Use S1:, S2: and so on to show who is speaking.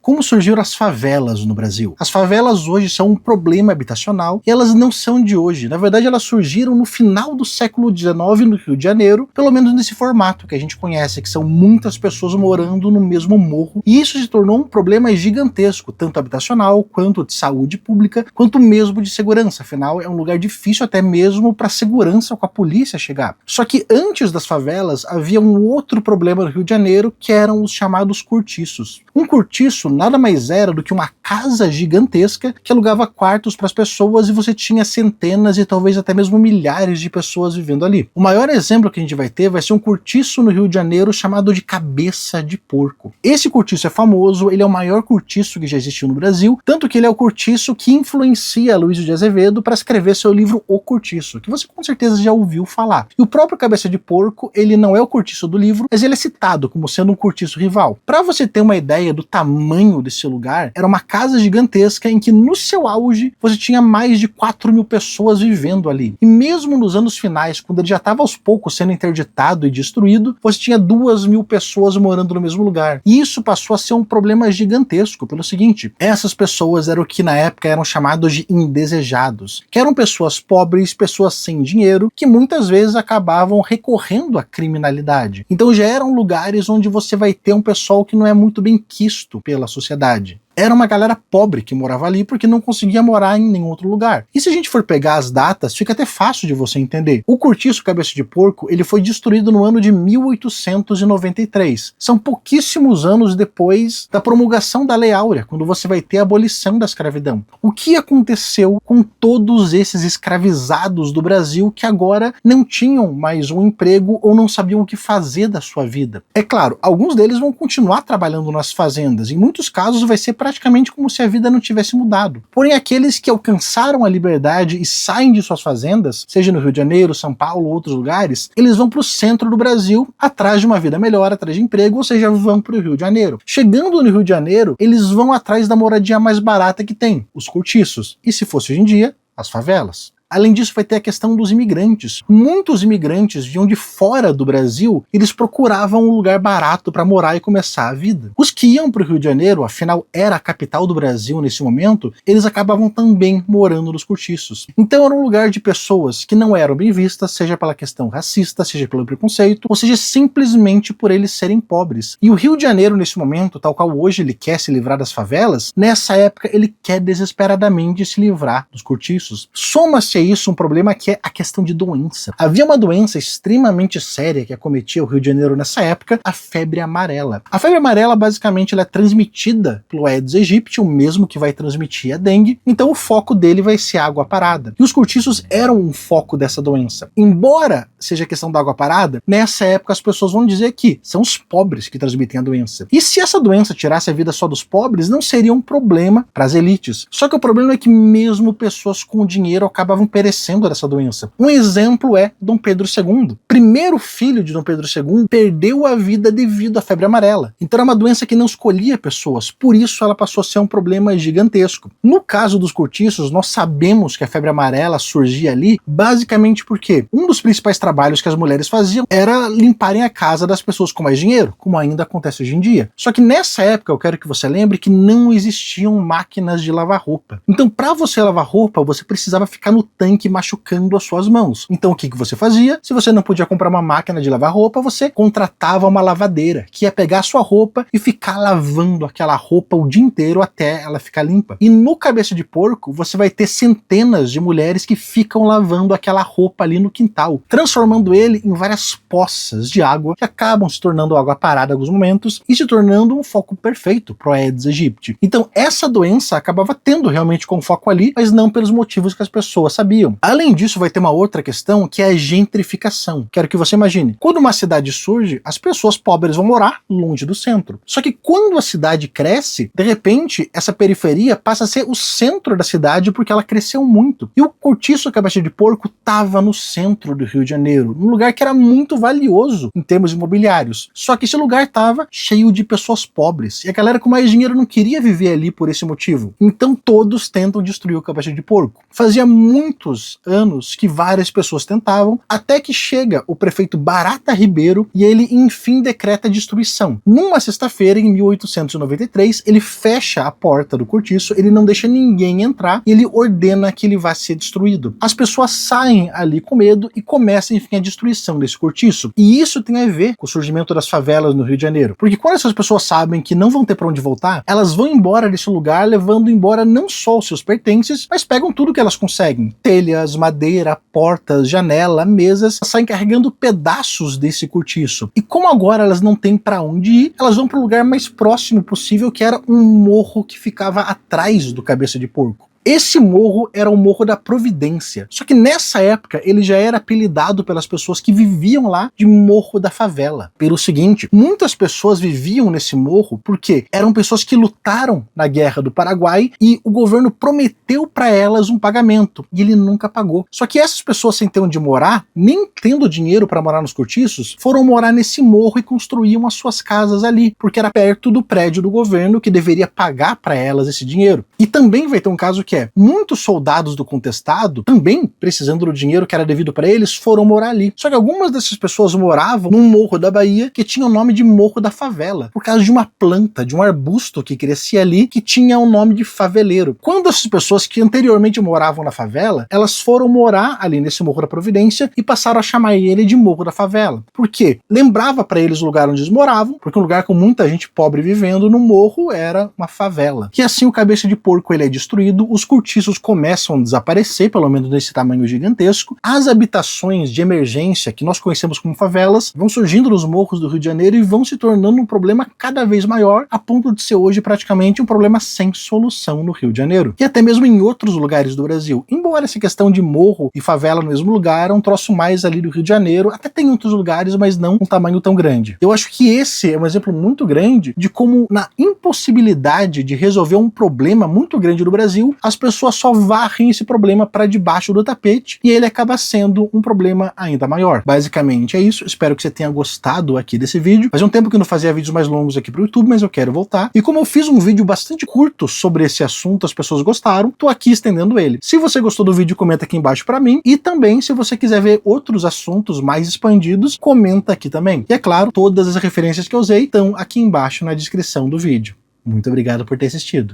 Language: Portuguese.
S1: Como surgiram as favelas no Brasil? As favelas hoje são um problema habitacional e elas não são de hoje. Na verdade, elas surgiram no final do século XIX no Rio de Janeiro, pelo menos nesse formato que a gente conhece, que são muitas pessoas morando no mesmo morro. E isso se tornou um problema gigantesco, tanto habitacional, quanto de saúde pública, quanto mesmo de segurança. Afinal, é um lugar difícil até mesmo para segurança com a polícia chegar. Só que antes das favelas, havia um outro problema no Rio de Janeiro, que eram os chamados cortiços. Um cortiço nada mais era do que uma casa gigantesca que alugava quartos para as pessoas e você tinha centenas e talvez até mesmo milhares de pessoas vivendo ali. O maior exemplo que a gente vai ter vai ser um cortiço no Rio de Janeiro chamado de Cabeça de Porco. Esse cortiço é famoso, ele é o maior cortiço que já existiu no Brasil, tanto que ele é o cortiço que influencia Aloysio de Azevedo para escrever seu livro O Cortiço, que você com certeza já ouviu falar. E o próprio Cabeça de Porco, ele não é o cortiço do livro, mas ele é citado como sendo um cortiço rival. Para você ter uma ideia do tamanho desse lugar, era uma casa gigantesca em que no seu auge você tinha mais de 4.000 pessoas vivendo ali. E mesmo nos anos finais, quando ele já estava aos poucos sendo interditado e destruído, você tinha 2.000 pessoas morando no mesmo lugar. E isso passou a ser um problema gigantesco pelo seguinte: essas pessoas eram o que na época eram chamados de indesejados, que eram pessoas pobres, pessoas sem dinheiro, que muitas vezes acabavam recorrendo à criminalidade. Então já eram lugares onde você vai ter um pessoal que não é muito bem quisto pela sociedade. Era uma galera pobre que morava ali porque não conseguia morar em nenhum outro lugar. E se a gente for pegar as datas, fica até fácil de você entender. O cortiço Cabeça de Porco, ele foi destruído no ano de 1893. São pouquíssimos anos depois da promulgação da Lei Áurea, quando você vai ter a abolição da escravidão. O que aconteceu com todos esses escravizados do Brasil que agora não tinham mais um emprego ou não sabiam o que fazer da sua vida? É claro, alguns deles vão continuar trabalhando nas fazendas. Em muitos casos vai ser praticamente como se a vida não tivesse mudado. Porém, aqueles que alcançaram a liberdade e saem de suas fazendas, seja no Rio de Janeiro, São Paulo ou outros lugares, eles vão para o centro do Brasil atrás de uma vida melhor, atrás de emprego, ou seja, vão para o Rio de Janeiro. Chegando no Rio de Janeiro, eles vão atrás da moradia mais barata que tem, os cortiços. E se fosse hoje em dia, as favelas. Além disso, vai ter a questão dos imigrantes. Muitos imigrantes vinham de fora do Brasil e eles procuravam um lugar barato para morar e começar a vida. Os que iam para o Rio de Janeiro, afinal era a capital do Brasil nesse momento, eles acabavam também morando nos cortiços. Então era um lugar de pessoas que não eram bem vistas, seja pela questão racista, seja pelo preconceito, ou seja simplesmente por eles serem pobres. E o Rio de Janeiro nesse momento, tal qual hoje ele quer se livrar das favelas, nessa época ele quer desesperadamente se livrar dos cortiços. Soma-se isso um problema que é a questão de doença. Havia uma doença extremamente séria que acometia o Rio de Janeiro nessa época, a febre amarela. A febre amarela basicamente ela é transmitida pelo Aedes aegypti, o mesmo que vai transmitir a dengue, então o foco dele vai ser a água parada. E os cortiços eram um foco dessa doença. Embora seja questão da água parada, nessa época as pessoas vão dizer que são os pobres que transmitem a doença. E se essa doença tirasse a vida só dos pobres, não seria um problema para as elites. Só que o problema é que mesmo pessoas com dinheiro acabavam perecendo dessa doença. Um exemplo é Dom Pedro II. Primeiro filho de Dom Pedro II perdeu a vida devido à febre amarela. Então era uma doença que não escolhia pessoas, por isso ela passou a ser um problema gigantesco. No caso dos cortiços, nós sabemos que a febre amarela surgia ali basicamente porque um dos principais trabalhos que as mulheres faziam era limparem a casa das pessoas com mais dinheiro, como ainda acontece hoje em dia. Só que nessa época eu quero que você lembre que não existiam máquinas de lavar roupa. Então para você lavar roupa, você precisava ficar no tanque machucando as suas mãos. Então o que você fazia? Se você não podia comprar uma máquina de lavar roupa, você contratava uma lavadeira, que ia pegar a sua roupa e ficar lavando aquela roupa o dia inteiro até ela ficar limpa. E no Cabeça de Porco, você vai ter centenas de mulheres que ficam lavando aquela roupa ali no quintal, transformando ele em várias poças de água que acabam se tornando água parada em alguns momentos e se tornando um foco perfeito pro Aedes aegypti. Então essa doença acabava tendo realmente como foco ali, mas não pelos motivos que as pessoas sabiam. Além disso, vai ter uma outra questão que é a gentrificação. Quero que você imagine, quando uma cidade surge, as pessoas pobres vão morar longe do centro. Só que quando a cidade cresce, de repente, essa periferia passa a ser o centro da cidade porque ela cresceu muito. E o cortiço Cabeça de Porco estava no centro do Rio de Janeiro, num lugar que era muito valioso em termos imobiliários. Só que esse lugar estava cheio de pessoas pobres. E a galera com mais dinheiro não queria viver ali por esse motivo. Então todos tentam destruir o Cabeça de Porco. Fazia muito muitos anos que várias pessoas tentavam, até que chega o prefeito Barata Ribeiro e ele enfim decreta a destruição. Numa sexta-feira, em 1893, ele fecha a porta do cortiço, ele não deixa ninguém entrar e ele ordena que ele vá ser destruído. As pessoas saem ali com medo e começa enfim a destruição desse cortiço. E isso tem a ver com o surgimento das favelas no Rio de Janeiro. Porque quando essas pessoas sabem que não vão ter para onde voltar, elas vão embora desse lugar, levando embora não só os seus pertences, mas pegam tudo que elas conseguem. Telhas, madeira, portas, janela, mesas, saem carregando pedaços desse cortiço. E como agora elas não têm para onde ir, elas vão para o lugar mais próximo possível, que era um morro que ficava atrás do Cabeça de Porco. Esse morro era o Morro da Providência. Só que nessa época ele já era apelidado pelas pessoas que viviam lá de Morro da Favela. Pelo seguinte, muitas pessoas viviam nesse morro porque eram pessoas que lutaram na Guerra do Paraguai e o governo prometeu para elas um pagamento e ele nunca pagou. Só que essas pessoas, sem ter onde morar, nem tendo dinheiro para morar nos cortiços, foram morar nesse morro e construíam as suas casas ali, porque era perto do prédio do governo que deveria pagar para elas esse dinheiro. E também vai ter um caso que muitos soldados do contestado, também precisando do dinheiro que era devido para eles, foram morar ali. Só que algumas dessas pessoas moravam num morro da Bahia que tinha o nome de Morro da Favela, por causa de uma planta, de um arbusto que crescia ali, que tinha o nome de faveleiro. Quando essas pessoas que anteriormente moravam na favela, elas foram morar ali nesse Morro da Providência e passaram a chamar ele de Morro da Favela. Por quê? Lembrava para eles o lugar onde eles moravam, porque um lugar com muita gente pobre vivendo no morro era uma favela. E assim o Cabeça de Porco ele é destruído, os cortiços começam a desaparecer, pelo menos nesse tamanho gigantesco. As habitações de emergência, que nós conhecemos como favelas, vão surgindo nos morros do Rio de Janeiro e vão se tornando um problema cada vez maior, a ponto de ser hoje praticamente um problema sem solução no Rio de Janeiro. E até mesmo em outros lugares do Brasil. Embora essa questão de morro e favela no mesmo lugar é um troço mais ali do Rio de Janeiro, até tem outros lugares, mas não um tamanho tão grande. Eu acho que esse é um exemplo muito grande de como, na impossibilidade de resolver um problema muito grande do Brasil, as pessoas só varrem esse problema para debaixo do tapete e ele acaba sendo um problema ainda maior. Basicamente é isso, espero que você tenha gostado aqui desse vídeo. Faz um tempo que eu não fazia vídeos mais longos aqui pro YouTube, mas eu quero voltar. E como eu fiz um vídeo bastante curto sobre esse assunto, as pessoas gostaram, tô aqui estendendo ele. Se você gostou do vídeo, comenta aqui embaixo para mim, e também se você quiser ver outros assuntos mais expandidos, comenta aqui também. E é claro, todas as referências que eu usei estão aqui embaixo na descrição do vídeo. Muito obrigado por ter assistido.